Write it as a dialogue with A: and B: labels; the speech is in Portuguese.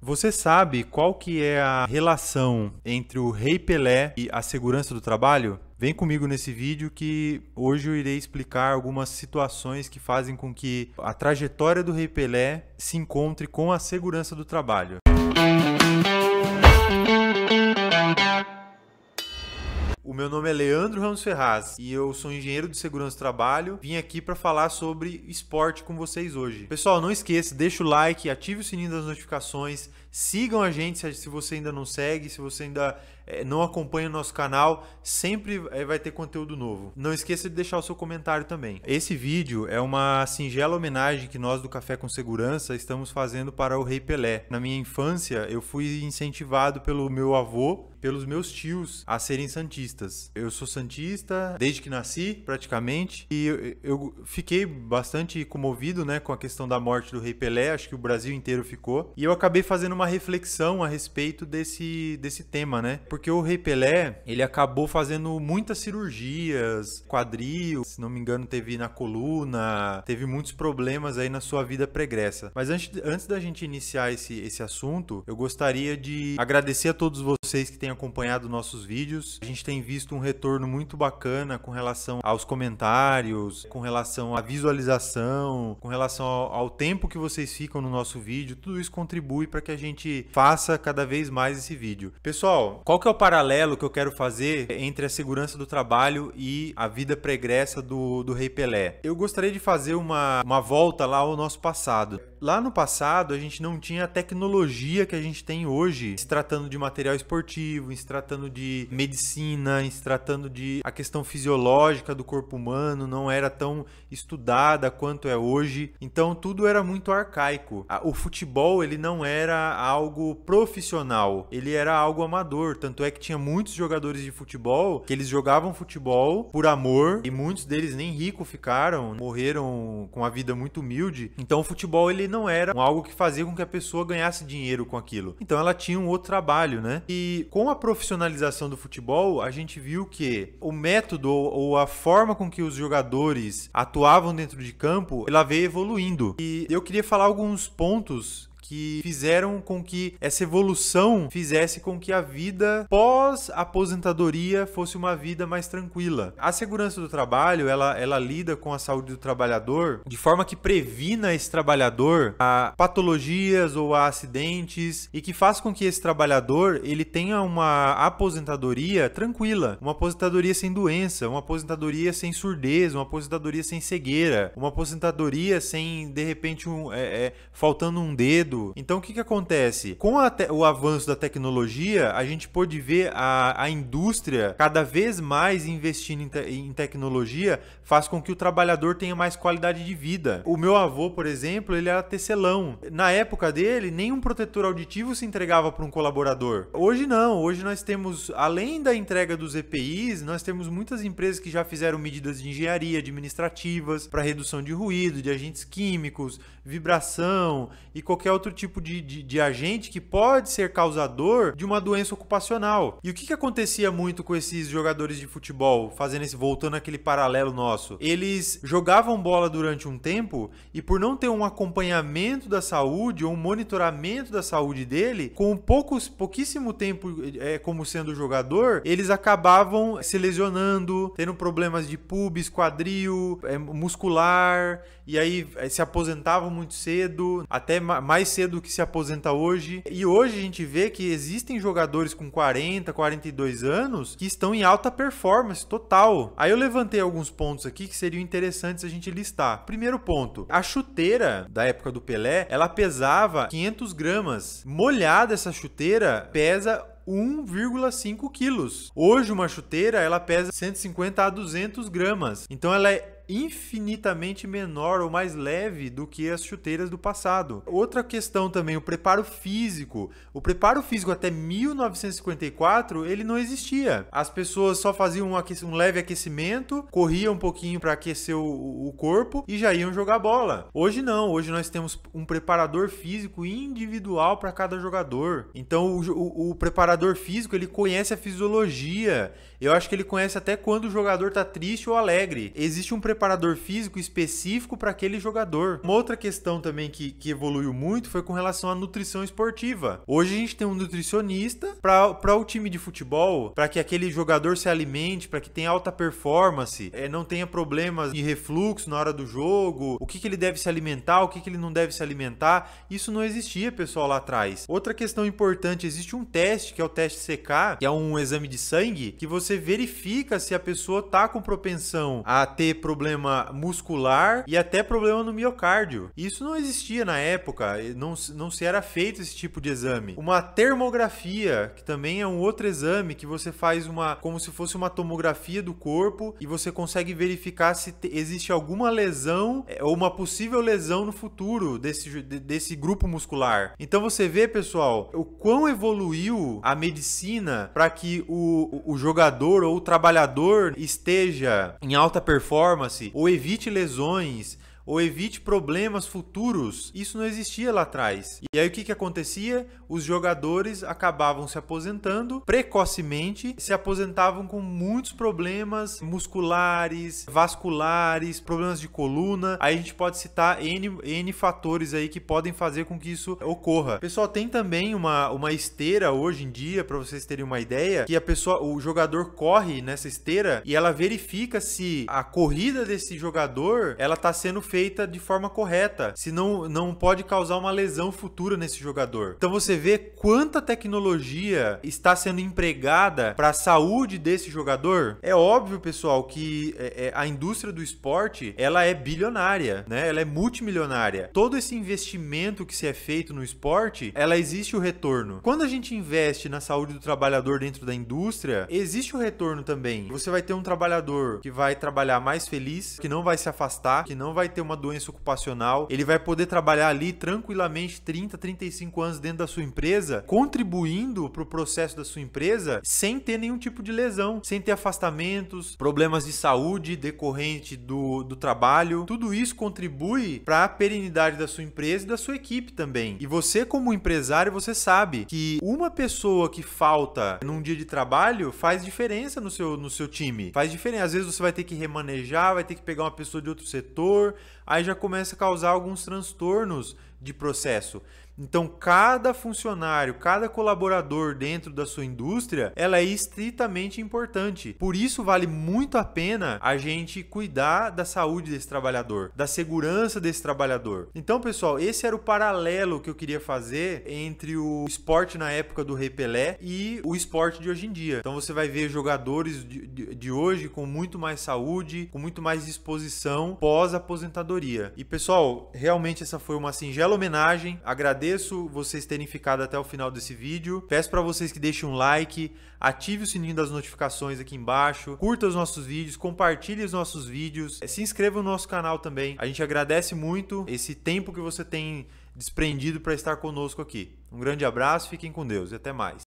A: Você sabe qual que é a relação entre o Rei Pelé e a segurança do trabalho? Vem comigo nesse vídeo que hoje eu irei explicar algumas situações que fazem com que a trajetória do Rei Pelé se encontre com a segurança do trabalho. O meu nome é Leandro Ramos Ferraz e eu sou engenheiro de segurança do trabalho. Vim aqui para falar sobre esporte com vocês hoje. Pessoal, não esqueça, deixa o like, ative o sininho das notificações, sigam a gente se você ainda não segue, se você ainda não acompanha o nosso canal, sempre vai ter conteúdo novo. Não esqueça de deixar o seu comentário também. Esse vídeo é uma singela homenagem que nós do Café com Segurança estamos fazendo para o Rei Pelé. Na minha infância, eu fui incentivado pelo meu avô, pelos meus tios a serem santistas. Eu sou santista desde que nasci, praticamente, e eu fiquei bastante comovido, né, com a questão da morte do Rei Pelé, acho que o Brasil inteiro ficou, e eu acabei fazendo uma reflexão a respeito desse tema, né, porque o Rei Pelé, ele acabou fazendo muitas cirurgias, quadril, se não me engano teve na coluna, teve muitos problemas aí na sua vida pregressa. Mas antes da gente iniciar esse assunto, eu gostaria de agradecer a todos vocês que têm acompanhado nossos vídeos. A gente tem visto um retorno muito bacana com relação aos comentários, com relação à visualização, com relação ao tempo que vocês ficam no nosso vídeo. Tudo isso contribui para que a gente faça cada vez mais esse vídeo. Pessoal, qual que é o paralelo que eu quero fazer entre a segurança do trabalho e a vida pregressa do Rei Pelé? Eu gostaria de fazer uma volta lá ao nosso passado. Lá no passado, a gente não tinha a tecnologia que a gente tem hoje, se tratando de material esportivo, se tratando de medicina, se tratando de a questão fisiológica do corpo humano, não era tão estudada quanto é hoje. Então, tudo era muito arcaico. O futebol, ele não era algo profissional, ele era algo amador. Tanto é que tinha muitos jogadores de futebol que eles jogavam futebol por amor e muitos deles nem ricos ficaram, morreram com a vida muito humilde. Então, o futebol, ele não era algo que fazia com que a pessoa ganhasse dinheiro com aquilo. Então ela tinha um outro trabalho, né? E com a profissionalização do futebol, a gente viu que o método ou a forma com que os jogadores atuavam dentro de campo, ela veio evoluindo. E eu queria falar alguns pontos que fizeram com que essa evolução fizesse com que a vida pós-aposentadoria fosse uma vida mais tranquila. A segurança do trabalho, ela lida com a saúde do trabalhador de forma que previna esse trabalhador a patologias ou a acidentes e que faz com que esse trabalhador ele tenha uma aposentadoria tranquila, uma aposentadoria sem doença, uma aposentadoria sem surdez, uma aposentadoria sem cegueira, uma aposentadoria sem, de repente, faltando um dedo. Então, o que acontece? Com o avanço da tecnologia, a gente pôde ver a indústria cada vez mais investindo em tecnologia, faz com que o trabalhador tenha mais qualidade de vida. O meu avô, por exemplo, ele era tecelão. Na época dele, nenhum protetor auditivo se entregava para um colaborador. Hoje não. Hoje nós temos, além da entrega dos EPIs, nós temos muitas empresas que já fizeram medidas de engenharia administrativas para redução de ruído, de agentes químicos, vibração e qualquer outro tipo de agente que pode ser causador de uma doença ocupacional. E o que acontecia muito com esses jogadores de futebol, voltando àquele paralelo nosso? Eles jogavam bola durante um tempo e por não ter um acompanhamento da saúde ou um monitoramento da saúde dele, com pouquíssimo tempo como sendo jogador, eles acabavam se lesionando, tendo problemas de pubis, quadril, muscular, e aí se aposentavam muito cedo, até mais cedo que se aposenta hoje. E hoje a gente vê que existem jogadores com 40, 42 anos que estão em alta performance total. Aí eu levantei alguns pontos aqui que seriam interessantes a gente listar. Primeiro ponto, a chuteira da época do Pelé, ela pesava 500 gramas. Molhada essa chuteira pesa 1,5 quilos. Hoje uma chuteira ela pesa 150 a 200 gramas. Então ela é infinitamente menor ou mais leve do que as chuteiras do passado. Outra questão também, o preparo físico. O preparo físico até 1954, ele não existia. As pessoas só faziam um leve aquecimento, corriam um pouquinho para aquecer o corpo e já iam jogar bola. Hoje não, hoje nós temos um preparador físico individual para cada jogador. Então o preparador físico, ele conhece a fisiologia. Eu acho que ele conhece até quando o jogador está triste ou alegre. Existe um preparador preparador físico específico para aquele jogador. Uma outra questão também que evoluiu muito foi com relação à nutrição esportiva. Hoje a gente tem um nutricionista para o time de futebol, para que aquele jogador se alimente, para que tenha alta performance, não tenha problemas de refluxo na hora do jogo, o que ele deve se alimentar, o que ele não deve se alimentar. Isso não existia, pessoal, lá atrás. Outra questão importante, existe um teste, que é o teste CK, que é um exame de sangue, que você verifica se a pessoa tá com propensão a ter problema muscular e até problema no miocárdio. Isso não existia na época, não se era feito esse tipo de exame. Uma termografia, que também é um outro exame que você faz como se fosse uma tomografia do corpo e você consegue verificar se existe alguma lesão ou uma possível lesão no futuro desse grupo muscular. Então você vê, pessoal, o quão evoluiu a medicina para que o jogador ou o trabalhador esteja em alta performance ou evite lesões, ou evite problemas futuros. Isso não existia lá atrás. E aí o que acontecia? Os jogadores acabavam se aposentando precocemente, se aposentavam com muitos problemas musculares, vasculares, problemas de coluna. Aí a gente pode citar N fatores aí que podem fazer com que isso ocorra. Pessoal, tem também uma esteira hoje em dia, para vocês terem uma ideia, que o jogador corre nessa esteira e ela verifica se a corrida desse jogador ela está sendo feita de forma correta, se não pode causar uma lesão futura nesse jogador. Então você vê quanta tecnologia está sendo empregada para a saúde desse jogador. É óbvio, pessoal, que a indústria do esporte ela é bilionária, né? Ela é multimilionária. Todo esse investimento que se é feito no esporte, ela existe o retorno. Quando a gente investe na saúde do trabalhador dentro da indústria, existe o retorno também. Você vai ter um trabalhador que vai trabalhar mais feliz, que não vai se afastar, que não vai ter uma doença ocupacional, ele vai poder trabalhar ali tranquilamente 30, 35 anos dentro da sua empresa, contribuindo para o processo da sua empresa sem ter nenhum tipo de lesão, sem ter afastamentos, problemas de saúde decorrente do trabalho. Tudo isso contribui para a perenidade da sua empresa e da sua equipe também. E você, como empresário, você sabe que uma pessoa que falta num dia de trabalho faz diferença no seu time. Faz diferença. Às vezes você vai ter que remanejar, vai ter que pegar uma pessoa de outro setor, aí já começa a causar alguns transtornos de processo. Então, cada funcionário, cada colaborador dentro da sua indústria, ela é estritamente importante. Por isso, vale muito a pena a gente cuidar da saúde desse trabalhador, da segurança desse trabalhador. Então, pessoal, esse era o paralelo que eu queria fazer entre o esporte na época do Rei Pelé e o esporte de hoje em dia. Então, você vai ver jogadores de hoje com muito mais saúde, com muito mais disposição pós-aposentadoria. E, pessoal, realmente essa foi uma singela homenagem. Agradeço vocês terem ficado até o final desse vídeo. Peço para vocês que deixem um like, ative o sininho das notificações aqui embaixo, curta os nossos vídeos, compartilhe os nossos vídeos, se inscreva no nosso canal também. A gente agradece muito esse tempo que você tem desprendido para estar conosco aqui. Um grande abraço, fiquem com Deus e até mais.